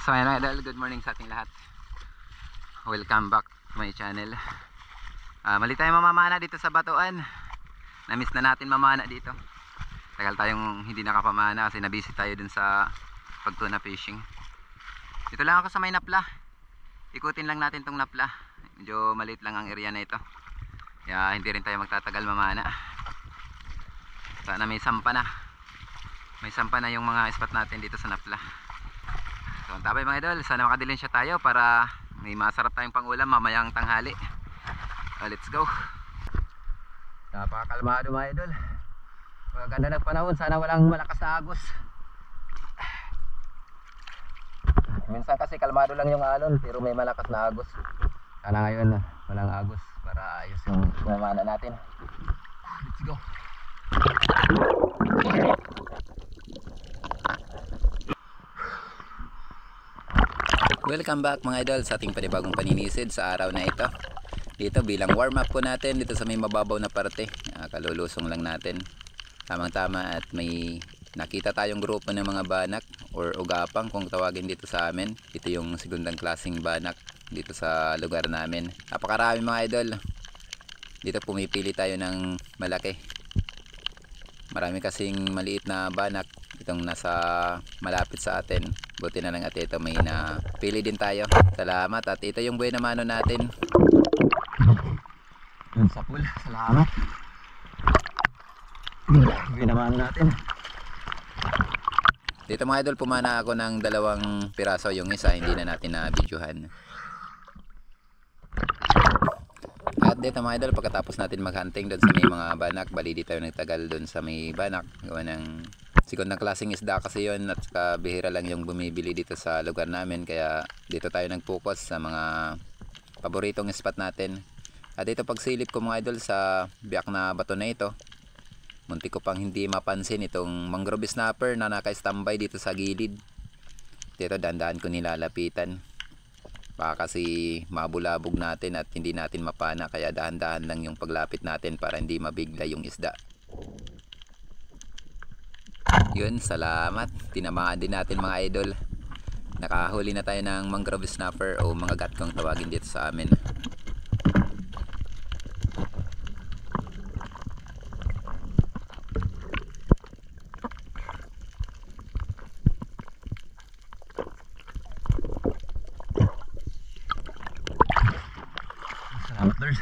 So ayun mga idol, good morning sa ating lahat. Welcome back to my channel. Mali tayo mamamana dito sa Batuan. Na-miss na natin mamana dito. Tagal tayong hindi nakapamana kasi nabisi tayo dun sa pagtuna fishing. Dito lang ako sa may Napla. Ikutin lang natin tong Napla. Medyo maliit lang ang area na ito. Kaya hindi rin tayo magtatagal mamana. Sana may sampa na. May sampa na yung mga spot natin dito sa Napla. So ang tabay mga idol, sana makadilin siya tayo para may masarap tayong pangulam mamayang tanghali. Let's go. Napakakalmado mga idol. Maganda ng panahon, sana walang malakas na agos. Minsan kasi kalmado lang yung alon pero may malakas na agos. Sana ngayon walang agos para ayos yung mamana natin. Let's go. Welcome back mga idol sa ating panibagong paninisid sa araw na ito. Dito bilang warm up po natin dito sa may mababaw na parte. Kalulusong lang natin. Tamang tama at may nakita tayong grupo ng mga banak or ugapang kung tawagin dito sa amin. Ito yung segundang klaseng banak dito sa lugar namin. Napakarami mga idol. Dito pumipili tayo ng malaki. Marami kasing maliit na banak itong nasa malapit sa atin. Buti na lang at ito may napili din tayo. Salamat at ito yung buhay na mano natin. Yun sa pool. Salamat. Buhay na mano natin. Dito mga idol pumana ako ng 2 piraso. Yung isa hindi na natin na videohan. At dito mga idol pagkatapos natin maghunting doon sa may mga banak. Bali di tayo nagtagal doon sa may banak. Gawa ng segundang klaseng isda kasi yun at saka bihira lang yung bumibili dito sa lugar namin kaya dito tayo nag-focus sa mga paboritong spot natin. At dito pagsilip ko mga idol sa biyak na bato na ito, munti ko pang hindi mapansin itong mangrove snapper na naka-standby dito sa gilid. Dito dandaan ko nilalapitan baka kasi mabulabog natin at hindi natin mapana kaya dahan-dahan lang yung paglapit natin para hindi mabigla yung isda. Yun, salamat. Tinamaan din natin mga idol. Nakahuli na tayo ng mangrove snapper o mga gat kung tawagin dito sa amin. Salamat Lord.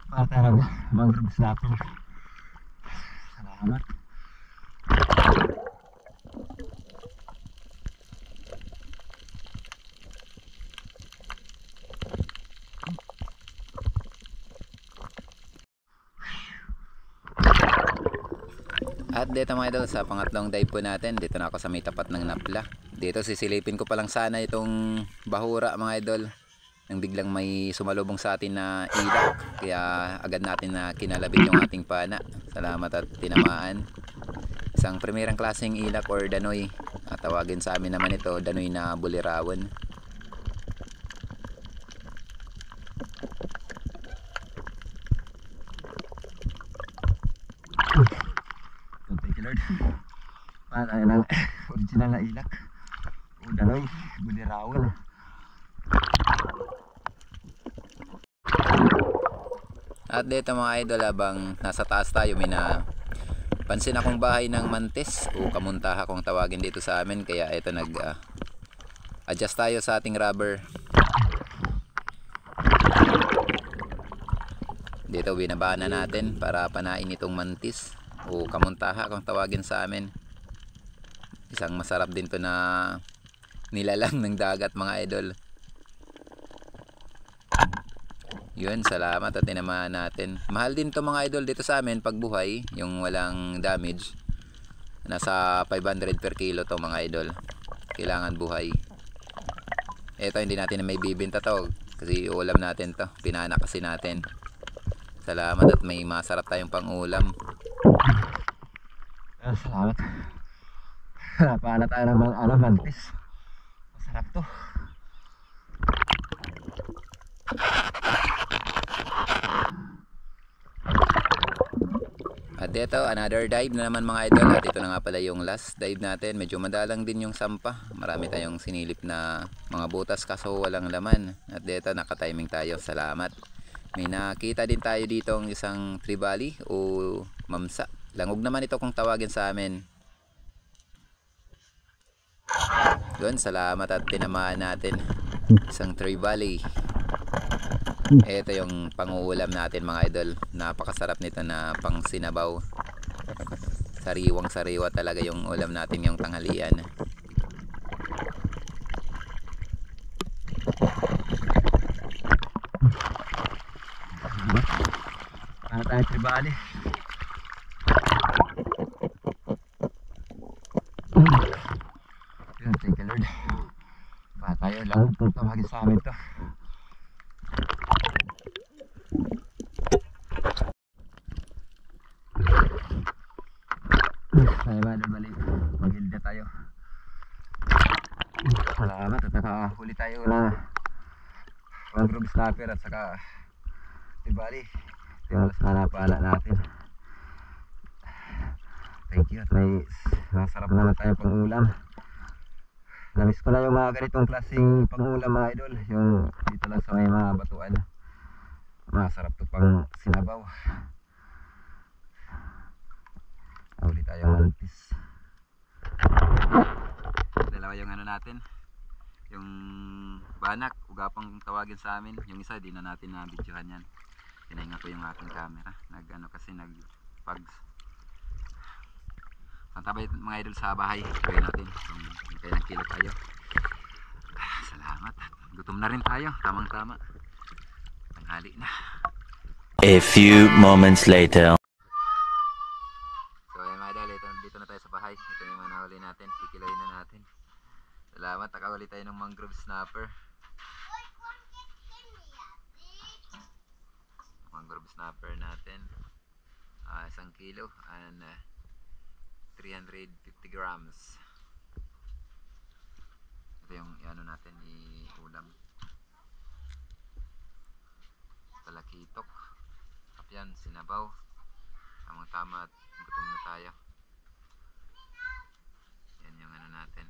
Patarag mangrove snapper. Salamat. At dito mga idol sa pangatlong dive po natin, dito na ako sa may tapat ng Napla. Dito sisilipin ko pa lang sana itong bahura mga idol. Nang biglang may sumalubong sa atin na ilak, kaya agad natin na kinalabit yung ating pana. Salamat at tinamaan. Isang primerang klaseng ilak or danoy. Tawagin sa amin naman ito, danoy na bulirawan. Thank you Lord. Para tayo ng original na ilak o danoy, bulirawan. At dito mga idol habang nasa taas tayo may pansin akong bahay ng mantis o kamuntaha kung tawagin dito sa amin kaya ito adjust tayo sa ating rubber. Dito binabaan na natin para panain itong mantis o kamuntaha kung tawagin sa amin. Isang masarap din to na nilalang ng dagat mga idol. Yun, salamat at tinamaan natin. Mahal din to mga idol dito sa amin pag buhay, yung walang damage. Nasa 500 per kilo to mga idol. Kailangan buhay. Ito hindi natin na may bibinta to kasi ulam natin to. Pinana kasi natin. Salamat at may masarap tayong pangulam. Salamat. Napana tayo ng mantis. Masarap to. At At ito, another dive na naman mga idol. At ito na nga pala yung last dive natin. Medyo madalang din yung sampa. Marami tayong sinilip na mga butas kaso walang laman. At dito, nakatiming tayo. Salamat. May nakita din tayo dito ang isang tribali o mamsa. Langog naman ito kung tawagin sa amin. Doon, salamat at tinamaan natin. Isang tribali. Ito yung panguulam natin mga idol. Napakasarap nito na pang sinabaw. Sariwang sariwa talaga yung ulam natin yung tanghalian. Ano tayo tribali? Yun, thank you Lord. Ba tayo lang tawagin sa amin to. Tayo ba balik, maghilda tayo. Salamat at nakahuli tayo na mangrove snapper at saka tribali. Yung alas panapala natin. Thank you at may masarap naman tayo pang ulam. Namiss ko na yung mga ganitong klaseng pang ulam mga idol. Yung dito lang sa may mga batuan. Masarap to pang sinabaw. Huli tayo mantis. Dalawa yung ano natin, yung banak, ugapang tawagin sa amin. Yung isa di na natin na videohan yan. Pinahinga ko yung aking camera. Nag ano kasi nag pags. Santabay mga idol sa bahay. Gawin natin kung kailang kilo tayo. Salamat. Gutom na rin tayo. Tamang tama. Tanghali na. A few moments later. Dito na tayo sa bahay. Ito yung mga nahuli natin. Kikiloyin na natin. Salamat. Nakahuli tayo ng mangrove snapper. Mangrove snapper natin. 1 kilo and 350 grams. Ito yung ano natin i-ulam. Talakitok. Kapyan, sinabaw. Tamang tama at gutom na tayo. Yan yung ano natin.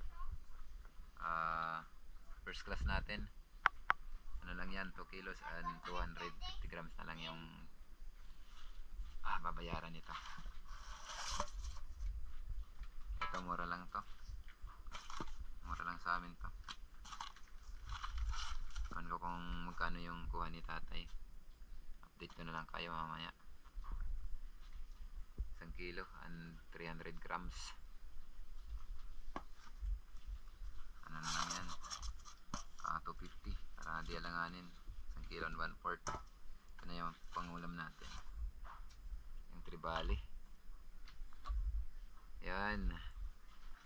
First class natin. Ano lang yan, 2 kilos and 250 grams na lang yung babayaran nito. Ito mura lang to. Mura lang sa amin to. Ewan ko kung magkano yung kuha ni tatay. Update ko na lang kayo mamaya. 1 kilo and 300 grams. Ano na lang yan, 250 para di alanganin. 1 kilo and 1/4. Ito na yung pangulam natin, yung tribali. Yan,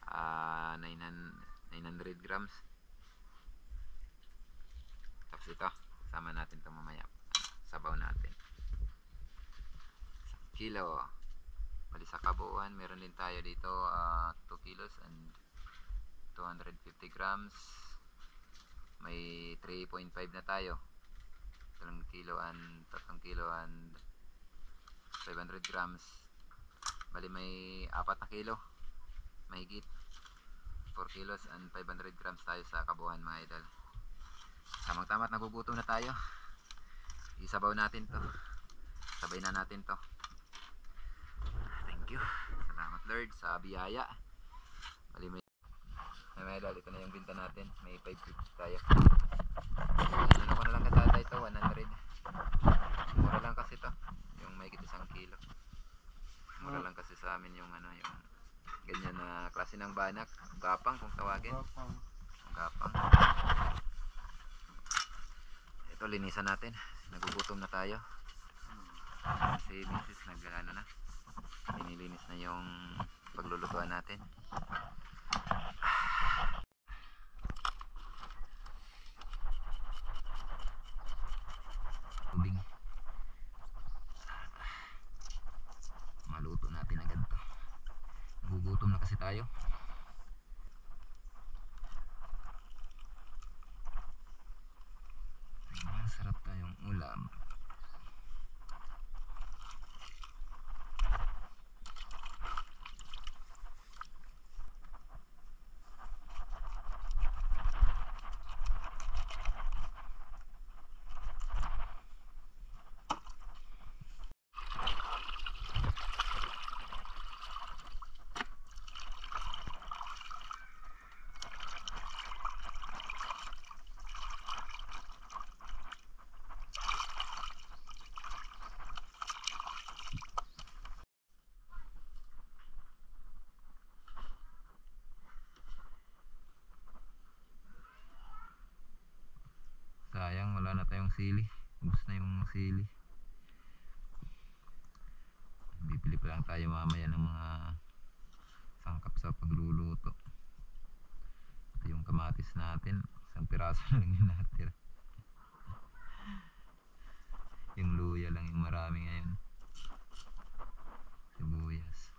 900 grams. Tapos ito, sama natin ito mamaya. Sabaw natin 1 kilo. Bali sa kabuuan meron din tayo dito 2 kilos and 250 grams. May 3.5 na tayo. 3 kilo and 500 grams. Bali may 4 na kilo. Mahigit 4 kilos and 500 grams tayo sa kabuuan mga idol. Tamang tama at nagugutom na tayo. Isabaw natin to. Sabay na natin to. Thank you. Salamat Lord sa biyaya. Bali may idol, ito na yung binta natin. May 550 tayo. Ano ko na lang katatay ito, 100. Mura lang kasi to. Yung may 1 kilo. Mura lang kasi sa amin yung ano, yung ganyan na klase ng banak. Gapang kung tawagin. Gapang. Ito linisan natin. Nagugutom na tayo. Si Mrs. nag-ano na. Inilinis na yung paglulutuan natin. Tubig. Maluto natin agad to. Nagugutom na kasi tayo. Masarap tayong ulam. sili. Ubus na yung sili. Bibili pa lang tayo mamaya ng mga sangkap sa pagluluto. Ito yung kamatis natin. Isang piraso lang yung natira. Yung luya lang yung marami ngayon. Sibuyas.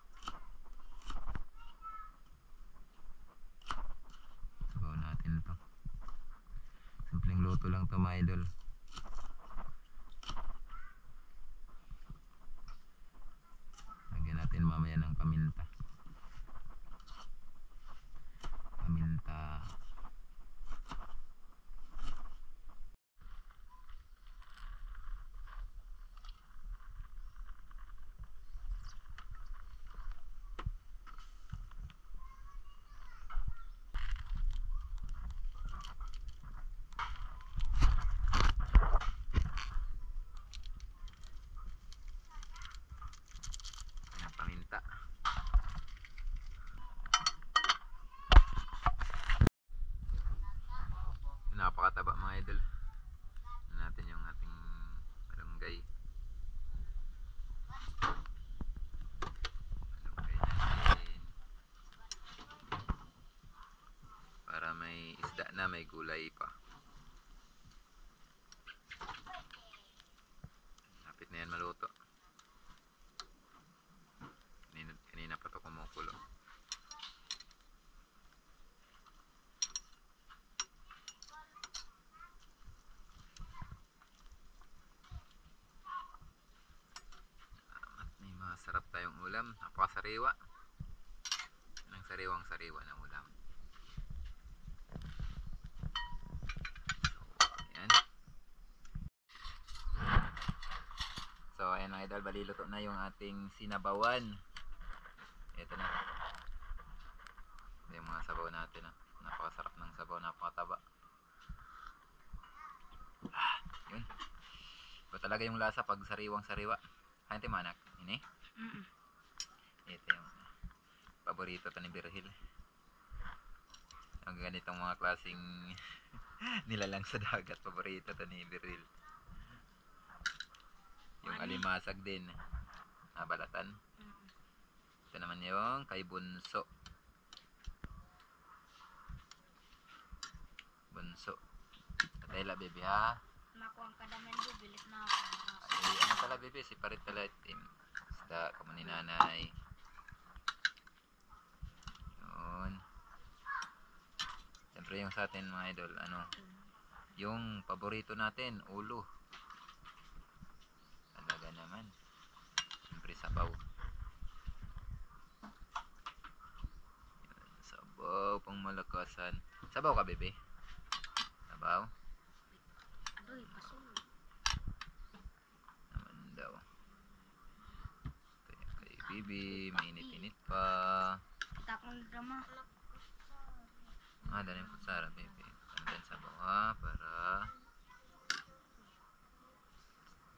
Sabaw natin ito. Simpleng luto lang to, mga idol. Lagyan natin mamaya ng paminta. Paminta. Ayan, paminta. Napakataba, mga idol. Tignan natin yung ating malunggay. Malunggay natin. Para may isda na, may gulay pa. Lapit na yan maluto. Kanina pa ito kumukulo. At may masarap tayong ulam. Napakasariwa. Yan ang sariwang-sariwa ng ulam. Ayan. So ayan, mga idol, baliluto na yung ating sinabawan. Ito na. Yung mga sabaw natin. Napakasarap ng sabaw, napakataba. Yun. Ito talaga yung lasa pag sariwang-sariwa. Ano ito, manak? Ini? Ito yung paborito to ni Birhil. Ang ganitong mga klaseng nilalang sa dagat, paborito to ni Birhil. Yung alimasag din, balatan. Ito naman yung kay Bunso. Bunso. Adela, baby, ha? Nakuha ka naman doon, bilis na ako. Ay, ano pala, baby? Si Parit pala itim. Isda, kamo ni nanay. Yun. Siyempre yung sa atin, mga idol, ano? Yung paborito natin, ulo. Talaga naman. Siyempre sabaw. Yun, sabaw pang malakasan. Sabaw ka, bebe? Sabaw? Adoy, pasul. Naman daw. Ito yung kay bibi. Mainit-init pa. Takong drama. Dali yung kutsara, bebe. Tandan sabaw, ha? Para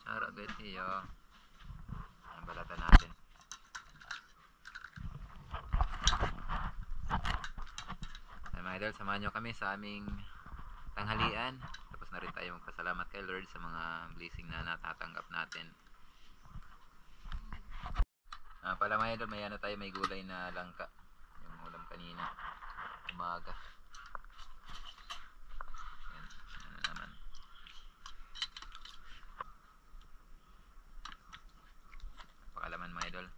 tsara, bete, yo. Ang balatan natin. Ay, mga idol, samahan nyo kami sa aming tanghalian. Tapos na rin tayo magpasalamat kay Lord sa mga blessing na natatanggap natin. Pala, mga idol, may ano tayo, may gulay na langka. Yung ulam kanina. Umaga. Yan, ano naman. Pakalaman, mga idol.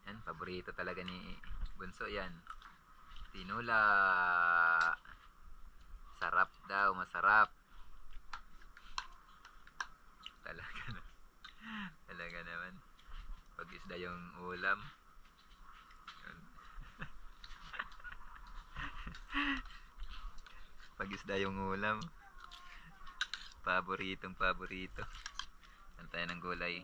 Yan, paborito talaga ni Bunso yan. Tinula. Sarap daw, masarap. Talaga na. Talaga naman. Pag isda yung ulam. Yun. Pag isda yung ulam. Paboritong paborito. Saan tayo ng gulay?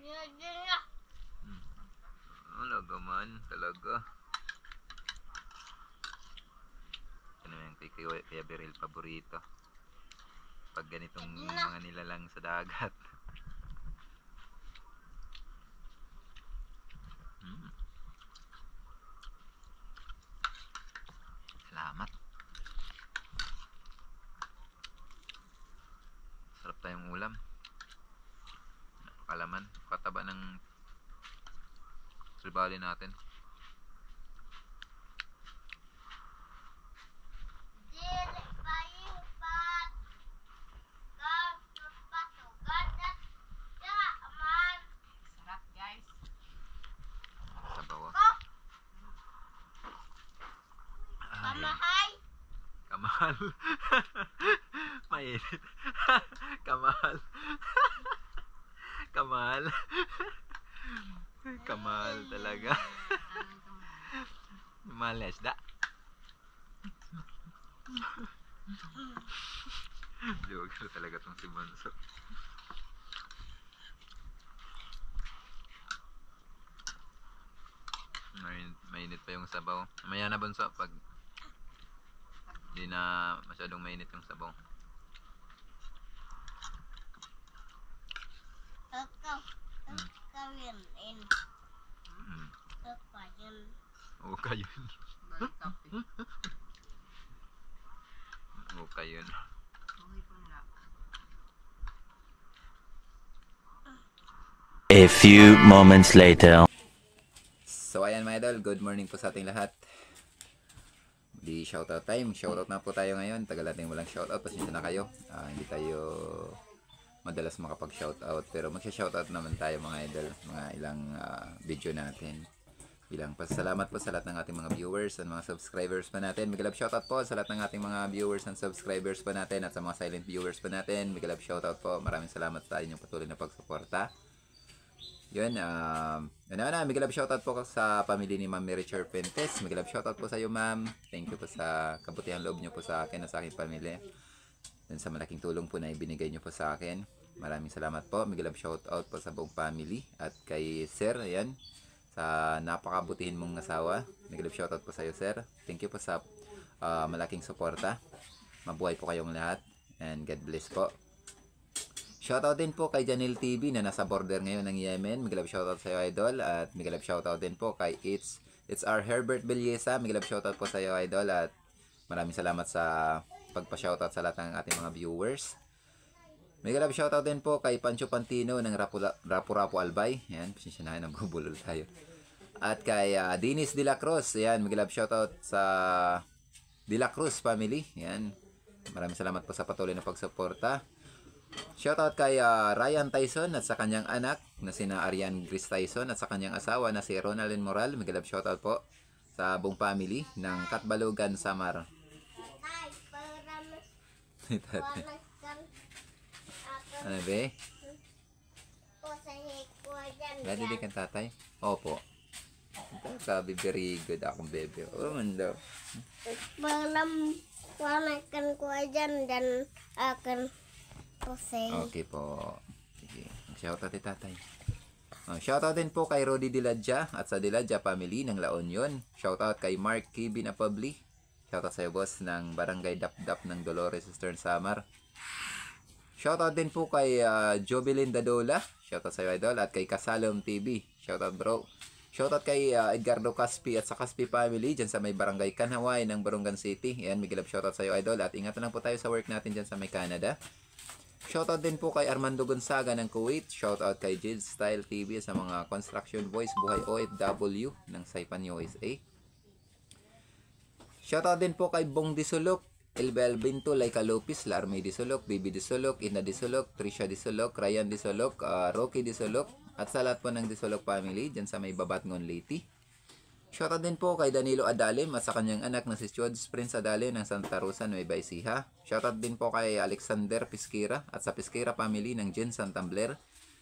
Talaga man, talaga. Ano yung kay Kuya Beril paborito. Pag ganitong mga nilalang sa dagat. Mm. Salamat. Sarap tayong ulam. Napakalaman. Kataba ng ribali natin. Sarap guys. Sabaw. Ay, Pamahay. kamahal. Mainit. Kamahal. Kamahal. Kamahal talaga. Mahal na isda. Joker talaga tong si Bonso. Mainit pa yung sabaw. Mamaya na Bonso pag hindi na masyadong mainit yung sabaw. Kawin in. Mm. Kakayan. Oo kayo. Oo kayo. A few moments later. So ayan mga idol, good morning po sa ating lahat. Di shoutout time. Shoutout na po tayo ngayon. Tagal natin walang shoutout. Pasensya na kayo. Hindi tayo madalas makapag-shoutout. Pero magsha-shoutout naman tayo mga idol. Mga ilang video natin. Bilang pasalamat po sa lahat ng ating mga viewers and mga subscribers pa natin. Big love shoutout po sa lahat ng ating mga viewers and subscribers pa natin. At sa mga silent viewers pa natin. Big love shoutout po. Maraming salamat sa inyong patuloy na pagsuporta. Yun, big love shoutout po sa pamilya ni Ma'am Mary Charpentes. Big love shoutout po sa iyo, ma'am. Thank you po sa kabutihan loob niyo po sa akin at sa aking pamilya. And sa malaking tulong po na ibinigay niyo po sa akin. Maraming salamat po. Big love shoutout po sa buong family. At kay Sir, ayan, sa napakabutihin mong asawa. Big love shoutout po sa iyo, Sir. Thank you po sa malaking suporta. Mabuhay po kayong lahat. And God bless po. Shoutout din po kay Janil TV na nasa border ngayon ng Yemen. Miglab shoutout sa iyo, idol. At miglab shoutout din po kay It's our Herbert Belleza. Miglab shoutout po sa iyo, idol. At maraming salamat sa pagpa-shoutout sa lahat ng ating mga viewers. Miglab shoutout din po kay Pancho Pantino ng Rapu-Rapu Albay. Yan, pasensya na kayo, nabubulol tayo. At kay Dennis De La Cruz. Yan, miglab shoutout sa De La Cruz family. Yan, maraming salamat po sa patuloy na pagsuporta. Shoutout kay Ryan Tyson at sa kanyang anak na sina Arian Gris Tyson at sa kanyang asawa na si Ronaldin Moral. Migalab shoutout po sa buong family ng Katbalugan, Samar. Ano be? Dati kan tatay? Opo. Sabi very good akong bebe. Oh, mando. Wanakan ko dyan dan akan Okay po. Sige. Shoutout kay tatay. Shoutout din po kay Rodi Diladja at sa Diladja family ng La Union. Shoutout kay Mark Kibi na Publi. Shoutout sa iyo, boss, ng Barangay Dapdap ng Dolores, Eastern Samar. Shoutout din po kay Jovelyn Dadola. Shoutout sa iyo, idol. At kay Kasalom TV. Shoutout, bro. Shoutout kay Edgardo Caspi at sa Caspi family dyan sa may Barangay Kanaway ng Barungan City. Yan, migilap shoutout sa iyo, idol. At ingatan lang po tayo sa work natin dyan sa may Canada. Shoutout din po kay Armando Gonzaga ng Kuwait. Shoutout kay Jade Style TV sa mga construction boys buhay OFW ng Saipan, USA. Shoutout din po kay Bong Disulok, Elbel Binto, Laika Lopez, Larmay Disulok, Bibi Disulok, Ina Disulok, Trisha Disulok, Ryan Disulok, Rocky Disulok, at sa lahat po ng Disulok family dyan sa may Babatngon, Leyte. Shoutout din po kay Danilo Adalim at sa kanyang anak na si George Prince Adalim ng Santa Rosa, Nueva Ecija. Shoutout din po kay Alexander Pisquera at sa Pisquera family ng Jen Santambler.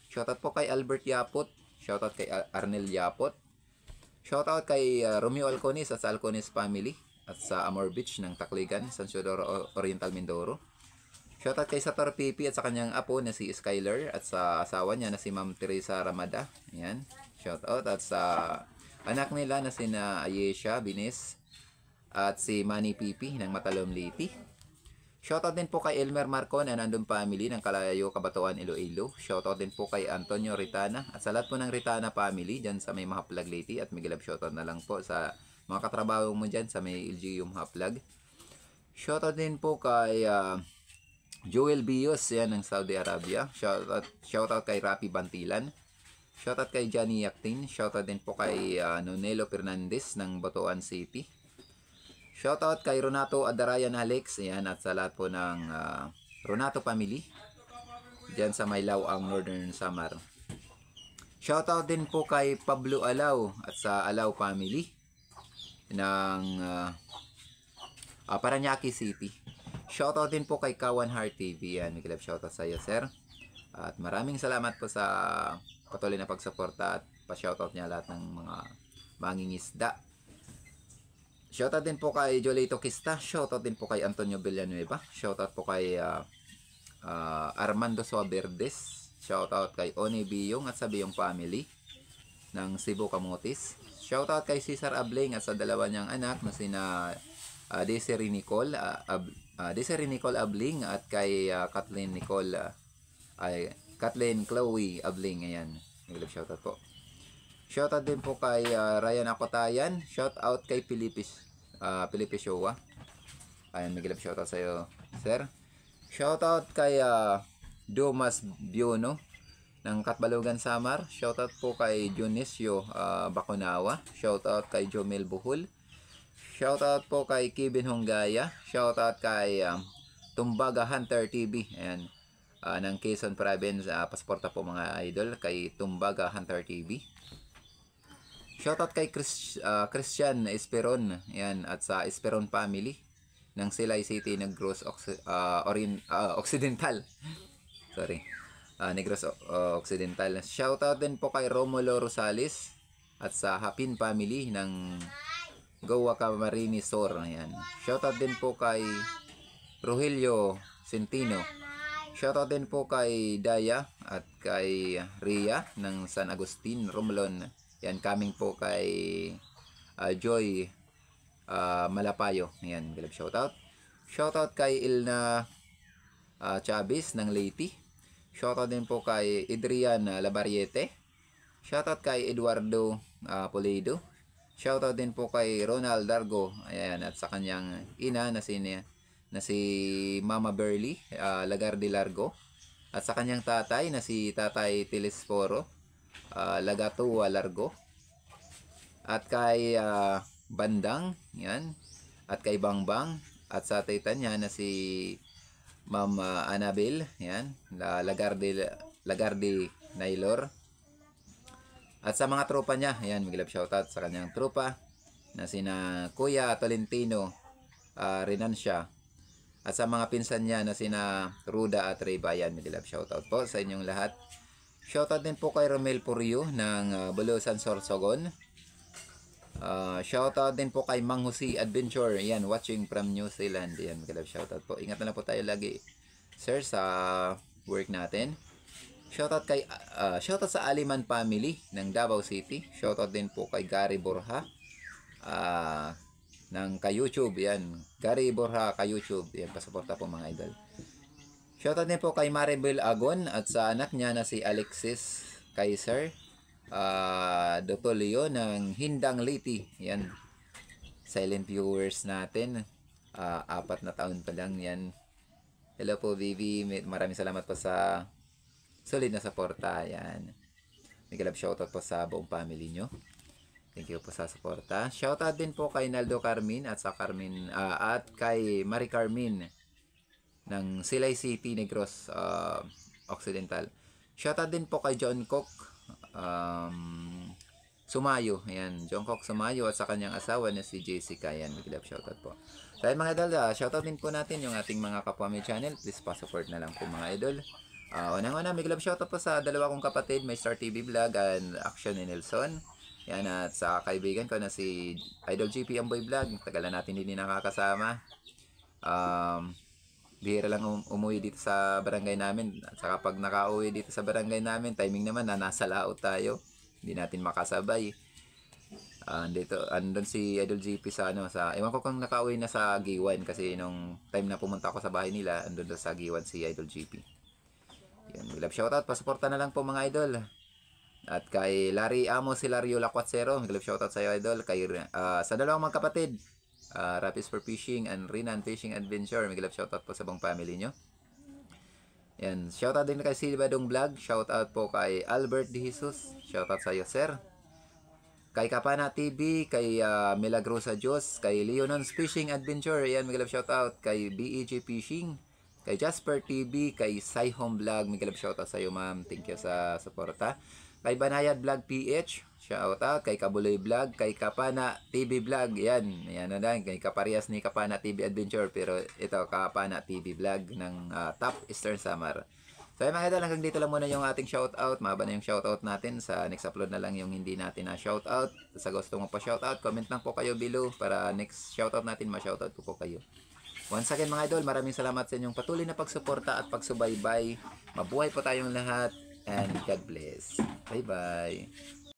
Shoutout po kay Albert Yapot. Shoutout kay Arnel Yapot. Shoutout kay Romeo Alcones at sa Alcones family at sa Amor Beach ng Tacligan, San Teodoro Oriental, Mindoro. Shoutout kay Sator Pipi at sa kanyang apo na si Skyler at sa asawa niya na si Ma'am Teresa Ramada. Ayan. Shoutout at sa Anak nila na sina Ayesha Bines at si Manny Pipi ng Matalom Liti. Shoutout din po kay Elmer Marcon and Andong Family ng Kalayo, Kabatuan, Iloilo. Shoutout din po kay Antonio Ritana at sa lahat po ng Ritana Family dyan sa may Mahaplag Liti. At Miguel shoutout na lang po sa mga katrabaho mo dyan sa may LGU Mahaplag. Shoutout din po kay Joel Bios yan ng Saudi Arabia. Shoutout kay Rapi Bantilan. Shoutout kay Johnny Yaktin. Shoutout din po kay Nonelo Fernandez ng Batuan City. Shoutout kay Ronato Adarayan Alex, ayan, at sa lahat po ng Ronato family diyan sa Maylao ang Northern Samar. Shoutout din po kay Pablo Alaw at sa Alaw family ng Paranaque City. Shoutout din po kay Kawan Heart TV, yan, Miguel shoutout sa iyo, sir. At maraming salamat po sa patuloy na pagsuporta at pa-shoutout niya lahat ng mga mangingisda. Shoutout din po kay Jolito Kista. Shoutout din po kay Antonio Villanueva. Shoutout po kay Armando Suaverdes. Shoutout kay Oni Biyong at sa Biyong family ng Cebu Camotes. Shoutout kay Cesar Abling at sa dalawa niyang anak na sina Desiree Nicole Abling at kay Kathleen Chloe Abling. Ayan. Shoutout po. Shoutout din po kay Ryan Akotayan. Shoutout kay Pilipis Showa. Ayan, Miguel, shoutout sa iyo, sir. Shoutout kay Dumas Biono ng Katbalugan Samar. Shoutout po kay Dionisio Baconawa. Shoutout kay Jomel Buhol. Shoutout po kay Kevin Honggaya. Shoutout kay Tumbaga Hunter TV. Ayan, ng Quezon Province. Pasporta po mga idol kay Tumbaga Hunter TV. Shoutout kay Christian Esperon, yan, at sa Esperon family ng Silay City, Negros Occidental. Sorry. Negros Occidental. Shoutout din po kay Romulo Rosales at sa Hapin family ng Goa Camarines Sur. Yan. Shoutout din po kay Rogelio Centino. Shoutout din po kay Daya at kay Ria ng San Agustin, Romblon. Yan, coming po kay Joy Malapayo. Yan, galap shoutout. Shoutout kay Ilna Chavez ng Leyte. Shoutout din po kay Adrian Labariete. Shoutout kay Eduardo Pulido. Shoutout din po kay Ronald Dargo. Ayan, at sa kanyang ina na si Mama Burley Lagarde Largo. At sa kanyang tatay na si Tatay Telesforo Lagatua Largo. At kay Bandang, yan, at kay Bangbang, at sa tita niya na si Ma'am Annabel, yan, Lagarde Naylor. At sa mga tropa niya, yan, Miguel shoutout sa kanyang tropa na sina Kuya Tolentino Renancia. At sa mga pinsan niya na sina Ruda at Reba, yan, Miguel shoutout po sa inyong lahat. Shoutout din po kay Romel Purio ng Bulusan, Sorsogon. Shoutout din po kay Mang Jose Adventure. Yan, watching from New Zealand. Yan, magandang shoutout po. Ingat na lang po tayo lagi, sir, sa work natin. Shoutout sa Aliman family ng Davao City. Shoutout din po kay Gary Borja ng ka-YouTube. Yan, Gary Borja ka-YouTube. Yan, pasuporta po mga idol. Shoutout din po kay Maribel Agon at sa anak niya na si Alexis Kaiser Dotolio ng Hindang Liti. Yan, silent viewers natin. 4 na taon pa lang yan. Hello po, Vivi. Maraming salamat po sa solid na suporta. Yan, Miguel, shoutout po sa buong family nyo. Thank you po sa suporta. Shoutout din po kay Naldo Carmin at sa Carmin at kay Marie Carmin ng Silay City, Negros Occidental. Shoutout din po kay John Cook Sumayo. Ayan, John Cook Sumayo at sa kanyang asawa na si Jessica. Ayan, big love shoutout po. Dahil mga idol, shoutout din po natin yung ating mga kapwa may channel. Please pa-support na lang po mga idol. Unang-una, big love shoutout po sa dalawa kong kapatid, My Star TV Vlog and Action ni Nelson. Yan, at sa kaibigan ko na si Idol GP Amboy Vlog. Tagal na natin hindi nakakasama. Bihira lang umuwi dito sa barangay namin. At saka pag nakauwi dito sa barangay namin, timing naman na nasa laot tayo. Hindi natin makasabay. Andun si Idol GP sa ewan ko kung nakauwi na sa Giwan kasi nung time na pumunta ako sa bahay nila, andun daw sa Giwan si Idol GP. Yun, love shoutout, pasuporta na lang po mga idol. At kay Larry Amos, si Lario Lacuatsero, love shoutout sa iyo idol. Kay sa dalawang magkapatid, Rapis for Fishing and Rinan Fishing Adventure, love shoutout po sa buong family nyo. Yan, shoutout din kay Silvadong Vlog, shoutout po kay Albert De Jesus, shoutout sa iyo sir. Kay Kapana TV, kay Milagrosa Diyos, kay Leonon's Fishing Adventure, yan, love shoutout. Kay BEJ Fishing, kay Jasper TV, kay Sai Home Vlog, love shoutout sa iyo ma'am, thank you sa suporta. Kay Banayad Vlog PH, shoutout. Kay Kabuloy Vlog, kay Kapana TV Vlog, yan na lang, kay Kaparias ni Kapana TV Adventure, pero ito Kapana TV Vlog ng Top Eastern Samar. So mga idol, hanggang dito lang muna yung ating shoutout. Mahaba na yung shoutout natin, sa next upload na lang yung hindi natin na shoutout. Sa gusto mo pa shoutout, comment lang po kayo below para next shoutout natin ma-shoutout ko po kayo. Once again mga idol, maraming salamat sa inyong patuloy na pagsuporta at pagsubaybay. Mabuhay po tayong lahat and God bless. Bye bye.